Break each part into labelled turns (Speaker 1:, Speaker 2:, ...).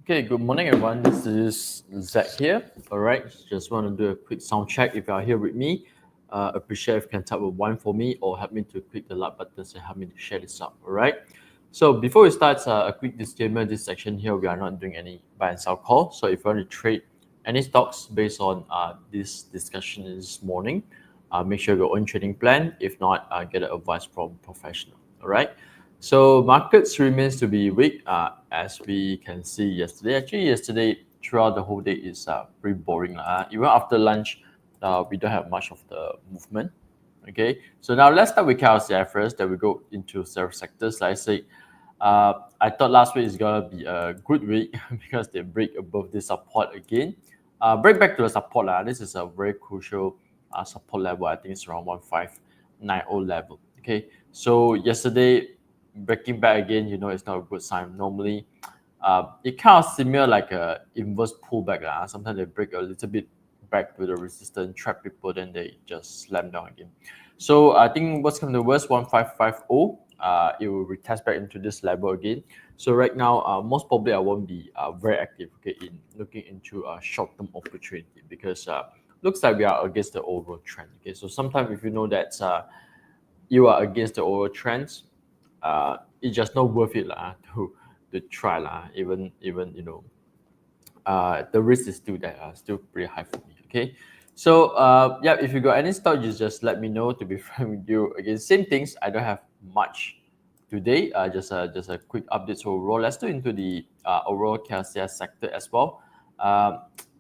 Speaker 1: Okay, good morning everyone. This is Zach here. All right, just want to do a quick sound check. If you are here with me, appreciate if you can type a one for me or help me to click the like button and help me to share this up. All right. So before we start, a quick disclaimer: this section here we are not doing any buy and sell call. So if you want to trade any stocks based on this discussion this morning, make sure your own trading plan. If not, get advice from professional. All right. So markets remains to be weak, as we can see yesterday. Actually, yesterday throughout the whole day is pretty boring. Even after lunch, we don't have much of the movement. Okay, so now let's start with KLCI first. Then we go into several sectors. Like I said, I thought last week is gonna be a good week because they break above this support again. Break back to the support. This is a very crucial support level. I think it's around 1590 level. Okay, so yesterday breaking back again, it's not a good sign. Normally, it kind of similar like a inverse pullback. Sometimes they break a little bit back to the resistance, trap people, then they just slam down again. So I think what's coming to worst, 1550, it will retest back into this level again. So right now, most probably I won't be very active, okay, in looking into a short-term opportunity because looks like we are against the overall trend. Okay, so sometimes if you know that you are against the overall trends, it's just not worth it to try even the risk is still there, still pretty high for me. Okay, so yeah, if you got any stock, you just let me know. To be frank with you, again, same things. I don't have much today. Just a quick update overall. Let's do into the overall KLCS sector as well.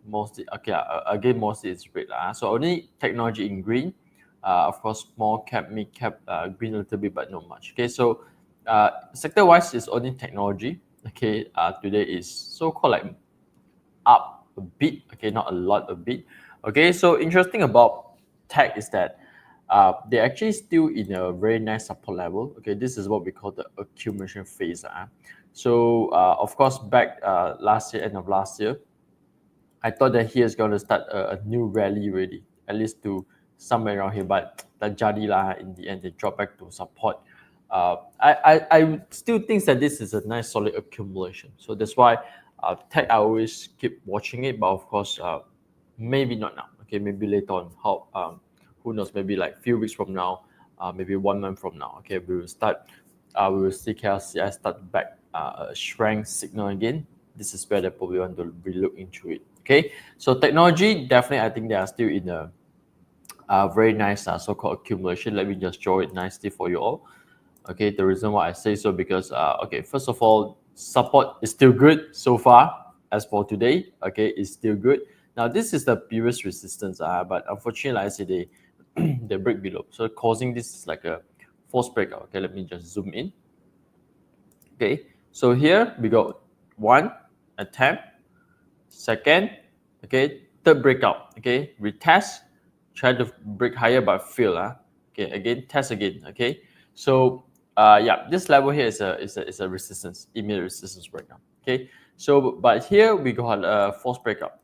Speaker 1: Mostly okay. Again, mostly it's red. So only technology in green. Of course, small cap, mid cap, green a little bit, but not much. Okay, so sector wise, it's only technology. Okay, today is so called like up a bit. Okay, not a lot, a bit. Okay, so interesting about tech is that they're actually still in a very nice support level. Okay, this is what we call the accumulation phase. So of course, back last year, end of last year, I thought that he is going to start a new rally already, at least to somewhere around here. But the jadi lah, in the end, they drop back to support. I still think that this is a nice solid accumulation. So that's why tech I always keep watching it. But of course, maybe not now. Okay, maybe later on. Who knows? Maybe like few weeks from now, maybe 1 month from now. Okay, we will start. We will see KLCI start back strength signal again. This is where they probably want to relook into it. Okay, so technology definitely, I think they are still in a very nice so-called accumulation. Let me just draw it nicely for you all. Okay, the reason why I say so because okay, first of all, support is still good so far as for today. Okay, it's still good. Now this is the previous resistance, but unfortunately, I see they they break below, so causing this is like a false breakout. Okay, let me just zoom in. Okay, so here we got one attempt, second, okay, third breakout, okay, retest, try to break higher but fail. Okay, again, test again. Okay, so yeah, this level here is a resistance, immediate resistance right now. Okay, so but here we got a false breakout.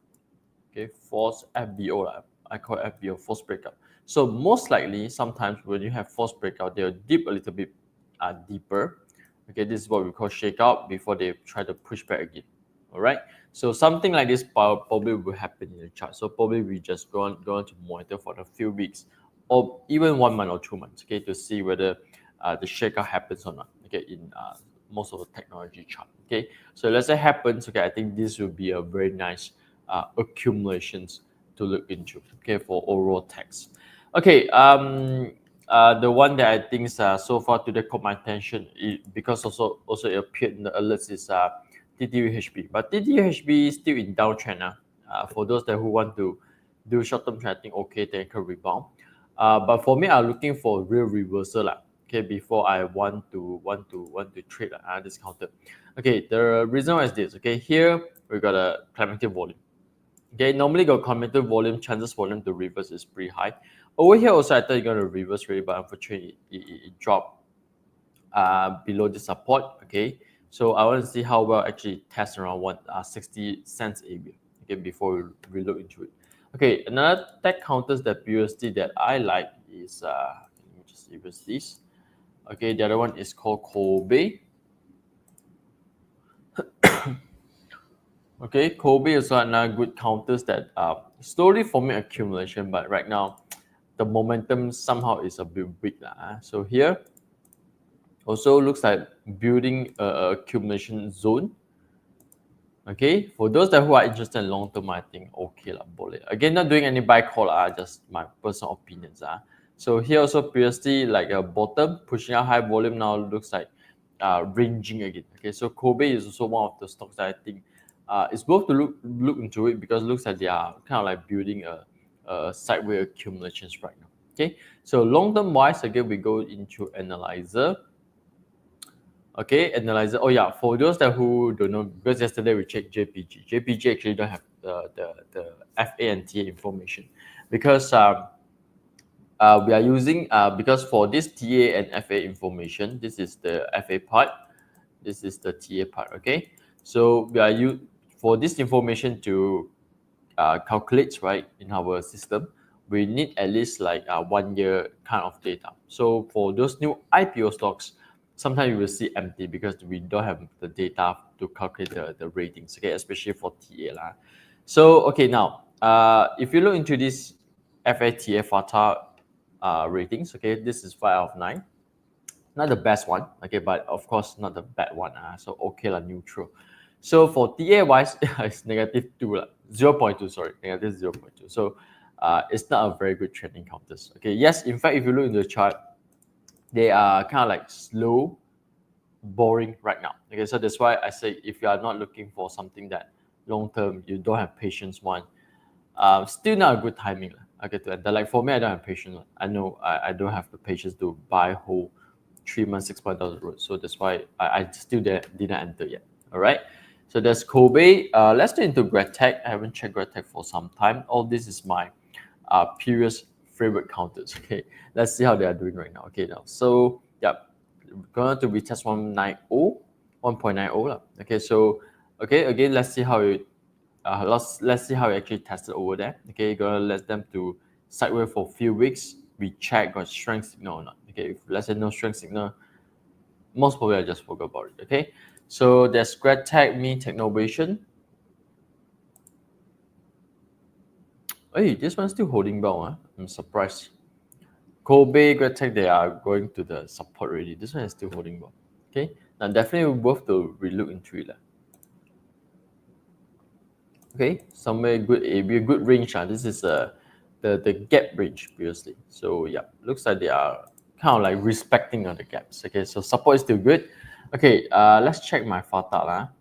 Speaker 1: Okay, false FBO. I call it FBO, false breakout. So most likely, sometimes when you have false breakout, they'll dip a little bit deeper. Okay, this is what we call shakeout before they try to push back again. All right. So something like this probably will happen in the chart. So probably we just go on to monitor for a few weeks or even 1 month or 2 months. Okay, to see whether the shakeout happens or not. Okay, in most of the technology chart. Okay, so let's say happens. Okay, I think this will be a very nice accumulations to look into. Okay, for overall text. Okay, the one that I think so far today caught my attention because also it appeared in the alerts is TTUHB. But TTUHB is still in downtrend. For those that who want to do short-term trade, I think okay, technical rebound. But for me, I'm looking for real reversal okay, before I want to trade discounted. Okay, the reason why is this. Okay, here we got a cumulative volume. Okay, normally got cumulative volume, chances for them to reverse is pretty high. Over here also I thought you're gonna reverse really, but unfortunately it dropped below the support. Okay, so I want to see how well actually test around 60 cents area. Okay, before we look into it. Okay, another tech counters that BUSD that I like is let me just erase this. Okay, the other one is called Kobe. Okay, Kobe is another good counters that slowly forming accumulation, but right now the momentum somehow is a bit weak. So here also looks like building a accumulation zone. Okay, for those that who are interested in long term, I think okay lah, boleh. Again, not doing any buy call, just my personal opinions. So here also previously like a bottom pushing out high volume, now looks like ranging again. Okay, so Kobe is also one of the stocks that I think it's worth to look into it because it looks like they are kind of like building a sideways accumulations right now. Okay, so long term wise, again we go into analyzer. Okay, analyzer. Oh yeah, for those that who don't know, because yesterday we checked JPG. JPG actually don't have the FA and TA information because we are using because for this TA and FA information, this is the FA part, this is the TA part. Okay, so we are for this information to calculate right in our system, we need at least like 1 year kind of data. So for those new IPO stocks, sometimes you will see empty because we don't have the data to calculate the ratings. Okay, especially for TA lah. So okay, now if you look into this FATA FATA ratings, okay, this is 5 out of 9. Not the best one, okay, but of course not the bad one. So okay lah, neutral. So for TA wise, it's -2 lah, 0.2. Sorry, -0.2. So it's not a very good trending counters. Okay, yes, in fact, if you look in the chart, they are kind of like slow, boring right now. Okay, so that's why I say if you are not looking for something that long term, you don't have patience one, still not a good timing. Okay, to enter. Like for me, I don't have patience. I know I don't have the patience to buy whole 3 months, 6 months down the road. So that's why I still didn't enter yet. All right. So that's Kobe. Let's get into GradTech. I haven't checked GradTech for some time. All this is my previous favorite counters. Okay. Let's see how they are doing right now. Okay. Now, so yeah, going to retest 1.90 lah. Okay. So okay, again, let's see how it. Let's see how it actually tested over there. Okay, gonna let them to sideways for a few weeks. We check got strength signal or not. Okay, if let's say no strength signal, most probably I just forgot about it. Okay, so there's GradTech, Me Technovation. Hey, this one's still holding well. I'm surprised. Kobe, GradTech, they are going to the support already. This one is still holding well. Okay, now definitely worth to relook into it. Okay, somewhere good, a good range. This is the gap range previously. So yeah, looks like they are kind of like respecting on the gaps. Okay, so support is still good. Okay, let's check my FATA.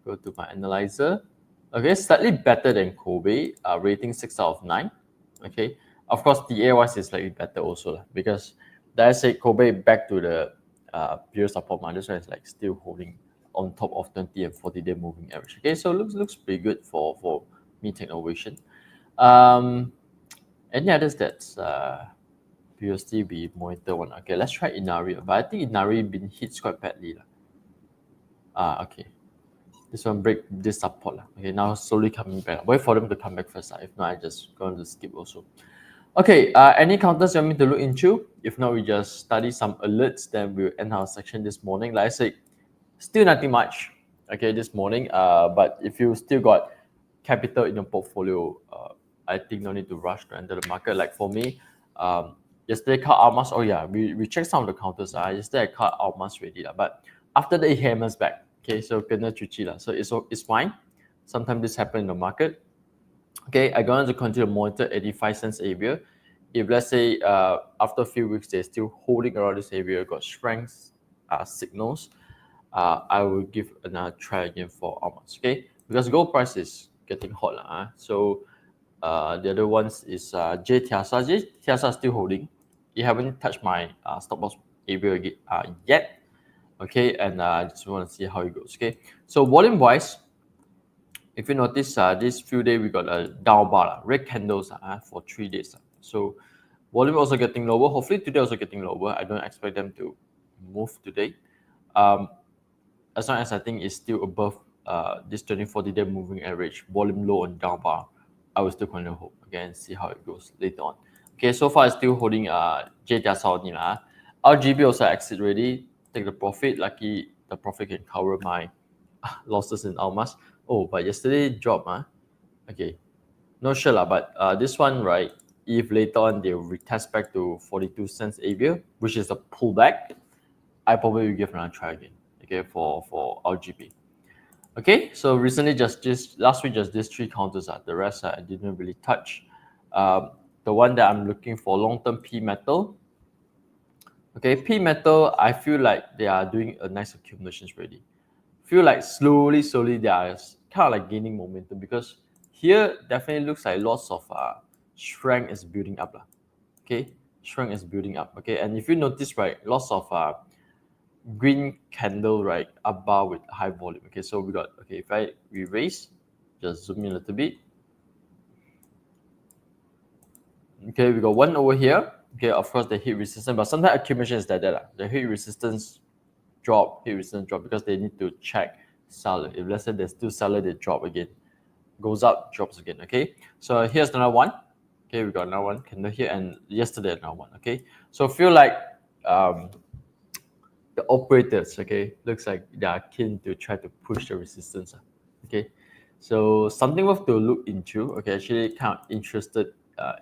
Speaker 1: Go to my analyzer. Okay, slightly better than Kobe. Rating 6 out of 9. Okay, of course the wise is slightly better also because let's say Kobe back to the previous support. This one is like still holding on top of 20 and 40-day moving average. Okay, so looks pretty good for Me Technovation. Any others that's previously we monitor one? Okay, let's try Inari. But I think Inari been hit quite badly. Okay. This one break this support. Okay, now slowly coming back. Wait for them to come back first. If not, I just going to skip also. Okay, any counters you want me to look into? If not, we just study some alerts, then we'll end our section this morning. Like I said, still nothing much, okay, this morning. But if you still got capital in your portfolio, I think no need to rush to enter the market. Like for me, yesterday cut Almas. Oh yeah, we checked some of the counters. Yesterday I cut Almas already, but after that it hammers back. Okay, so kena cuci lah. So it's fine. Sometimes this happen in the market. Okay, I'm going to continue to monitor 85 cents area. If let's say after a few weeks they're still holding around this area, got strength signals, I will give another try again for Almas. Okay, because gold price is getting hot. So the other ones is JTiasa. JTiasa still holding. You haven't touched my stop loss area yet. Okay, and I just want to see how it goes. Okay, so volume wise, if you notice, this few days we got a down bar, red candles for 3 days. So volume also getting lower. Hopefully today also getting lower. I don't expect them to move today. As long as I think it's still above this 20-40-day moving average, volume low and down bar, I will still continue to hold again and see how it goes later on. Okay, so far it's still holding JTiasa only. RGB also exit ready. Take the profit. Lucky the profit can cover my losses in Almas. Oh, but yesterday dropped, okay. Not sure lah, but this one, right, if later on they retest back to 42 cents area, which is a pullback, I probably will give another try again, okay, for RGB. Okay, so recently last week just these three counters the rest I didn't really touch. The one that I'm looking for long-term P metal. Okay, P metal, I feel like they are doing a nice accumulations already. Feel like slowly they are kind of like gaining momentum because here definitely looks like lots of strength is building up. Okay, strength is building up. Okay, and if you notice, right, lots of green candle, right, up bar with high volume. Okay, so we got, okay, if I erase, just zoom in a little bit. Okay, we got one over here. Okay, of course the heat resistance, but sometimes accumulation is like that. The heat resistance drop because they need to check seller. If let's say there's still seller, they drop again, goes up, drops again. Okay, so here's another one. Okay, we got another one candle here, and yesterday another one. Okay, so feel like the operators, okay, looks like they are keen to try to push the resistance. Okay, so something worth to look into. Okay, actually kind of interested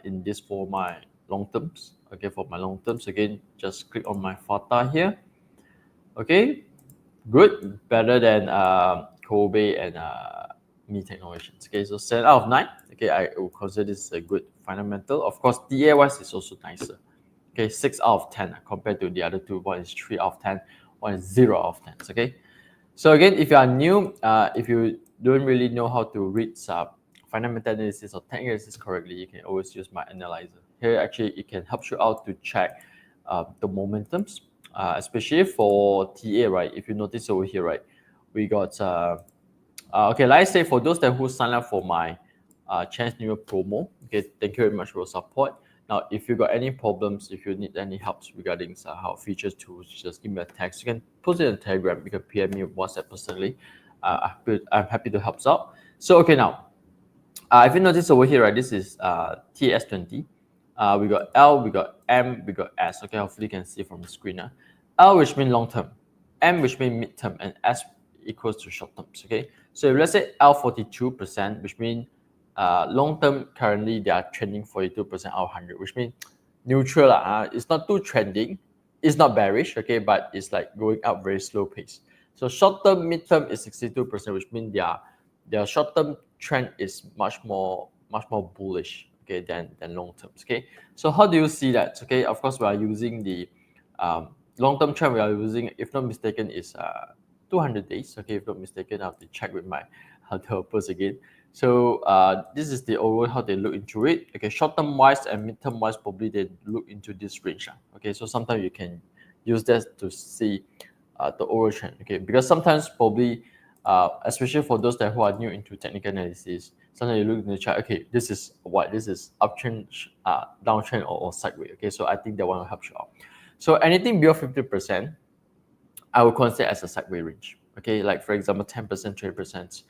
Speaker 1: in this for my long terms. Okay, for my long terms, again, just click on my FATA here. Okay, good, better than Kobe and Me Technologies. Okay, so 7 out of 9. Okay, I will consider this a good fundamental. Of course, DA wise is also nicer. Okay, 6 out of 10 compared to the other two. One is 3 out of 10, one is 0 out of 10. Okay, so again, if you are new, if you don't really know how to read fundamental analysis or technical analysis correctly, you can always use my analyzer. Here, actually, it can help you out to check the momentums, especially for TA, right? If you notice over here, right, we got, okay, let's say for those that who sign up for my Chinese New Year promo, okay, thank you very much for your support. Now, if you got any problems, if you need any helps regarding how features tools, just give me a text. You can post it in Telegram. You can PM me WhatsApp personally. I'm happy to help out. So, okay, now, if you notice over here, right, this is TS20. We got L, we got M, we got S. Okay, hopefully you can see from the screen. L, which means long term, M, which means mid term, and S equals to short terms. Okay, so if let's say L 42%, which means long term currently they are trending 42% out of 100, which means neutral. It's not too trending, it's not bearish, okay, but it's like going up very slow pace. So short term, mid term is 62%, which means their short term trend is much more bullish, okay, than long terms. Okay, so how do you see that? Okay, of course we are using the long term trend. We are using, if not mistaken, is 200 days. Okay, if not mistaken, I have to check with my developers again. So this is the overall how they look into it. Okay, short term wise and mid term wise, probably they look into this range. Okay, so sometimes you can use that to see the overall trend. Okay, because sometimes probably especially for those that who are new into technical analysis, sometimes you look in the chart. Okay, this is what, this is uptrend, downtrend, or sideways. Okay, so I think that one will help you out. So anything below 50%, I would consider as a sideways range. Okay, like for example, 10%, 20%.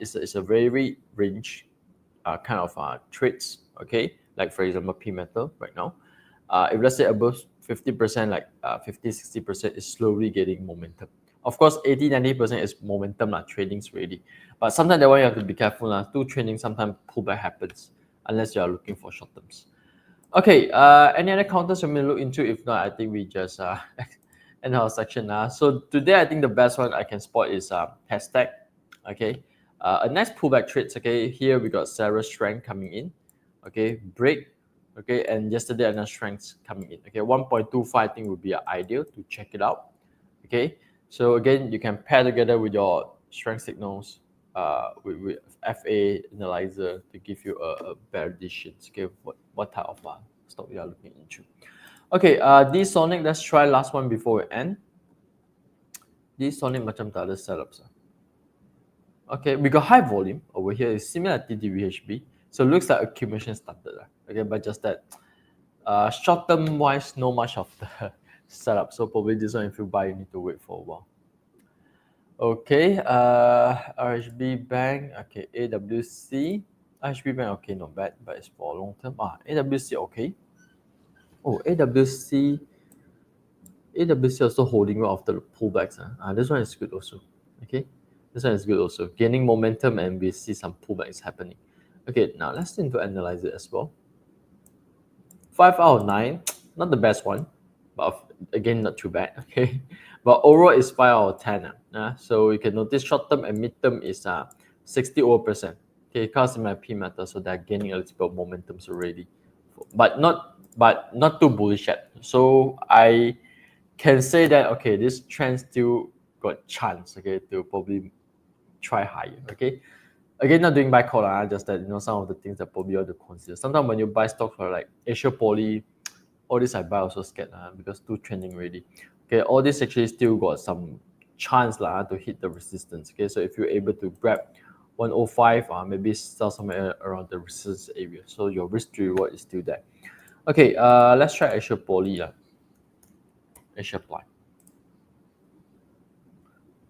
Speaker 1: It's a very range kind of trades. Okay, like for example, P metal right now. If let's say above 50%, like 50, 60% is slowly getting momentum. Of course, 80, 90% is momentum, trading's ready. But sometimes that one you have to be careful. Too trading, sometimes pullback happens unless you are looking for short terms. Okay, any other counters you may look into? If not, I think we just end our section. So today, I think the best one I can spot is hashtag. Okay, a nice pullback trades. Okay, here we got Sarah's strength coming in. Okay, break. Okay, and yesterday another strengths coming in. Okay, 1.25 I think would be ideal to check it out. Okay, so again, you can pair together with your strength signals with FA analyzer to give you a better decision. Okay, what type of stock we are looking into. Okay, this Sonic, let's try last one before we end. This Sonic macam tak ada setups. Okay, we got high volume over here. It's similar to DVHB. So it looks like accumulation started. Okay, but just that short term wise, no much of the setup. So probably this one, if you buy, you need to wait for a while. Okay, RHB Bank. Okay, AWC. RHB Bank, okay, not bad, but it's for long term. AWC, okay. Oh, AWC also holding well after the pullbacks. This one is good also. Okay, This one is good also. Gaining momentum and we see some pullbacks happening. Okay, now let's need to analyze it as well. 5 out of 9, not the best one, but again, not too bad, okay? But overall, it's 5 out of 10. So you can notice short term and mid term is 60 over percent. Okay, cars in my P method, so they're gaining a little bit of momentums already, but not too bullish yet. So I can say that okay, this trend still got chance, okay, to probably try higher, okay. Again, not doing buy call, just that some of the things that probably you have to consider. Sometimes when you buy stocks for like Asia Poly, all this I buy also scared because too trending already. Okay, all this actually still got some chance to hit the resistance. Okay, so if you're able to grab 105, maybe sell somewhere around the resistance area. So your risk to reward is still there. Okay, let's try Asia Poly. Asia Ply.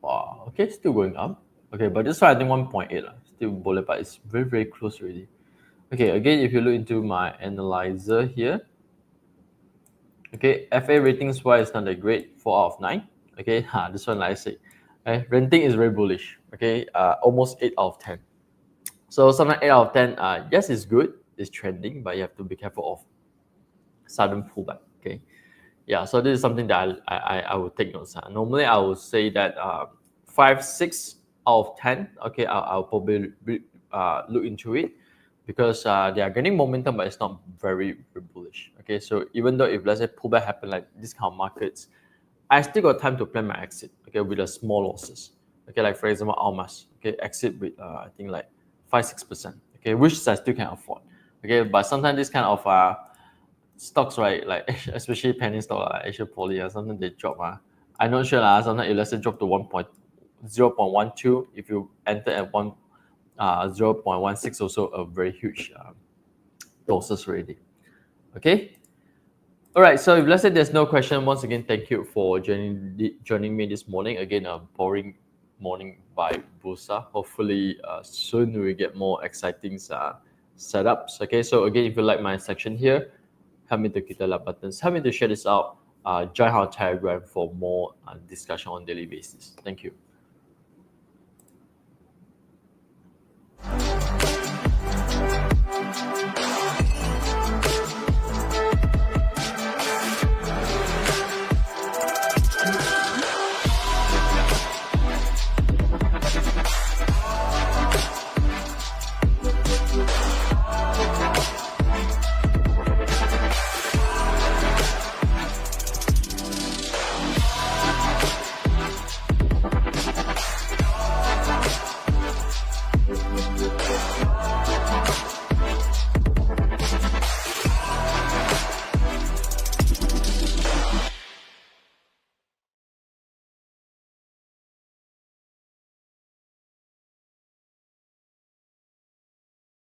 Speaker 1: Wow, okay, still going up. Okay, but this one I think 1.8. Still bullet, but it's very, very close already. Okay, again, if you look into my analyzer here, okay, FA ratings wise is not that great, 4 out of 9. Okay, this one like I say, renting is very bullish. Okay, almost 8 out of 10. So sometimes 8 out of 10, yes, it's good, it's trending, but you have to be careful of sudden pullback. Okay, yeah, so this is something that I would take notes. Normally, I would say that 5, 6 out of 10. Okay, I'll probably look into it because they are getting momentum, but it's not very, very bullish. Okay, so even though if let's say pullback happen like this kind of markets, I still got time to plan my exit. Okay, with a small losses. Okay, like for example, Almas. Okay, exit with I think like 5-6%. Okay, which I still can afford. Okay, but sometimes this kind of stocks, right, like especially penny stock like Asia Poly, sometimes they drop. I'm not sure. Sometimes if let's say drop to 0.12, if you enter at 0.16, also a very huge losses already. Okay. All right. So if let's say there's no question, once again, thank you for joining me this morning. Again, a boring morning by Bursa. Hopefully, soon we get more exciting setups. Okay. So again, if you like my section here, help me to click the like buttons. Help me to share this out. Join our Telegram for more discussion on daily basis. Thank you.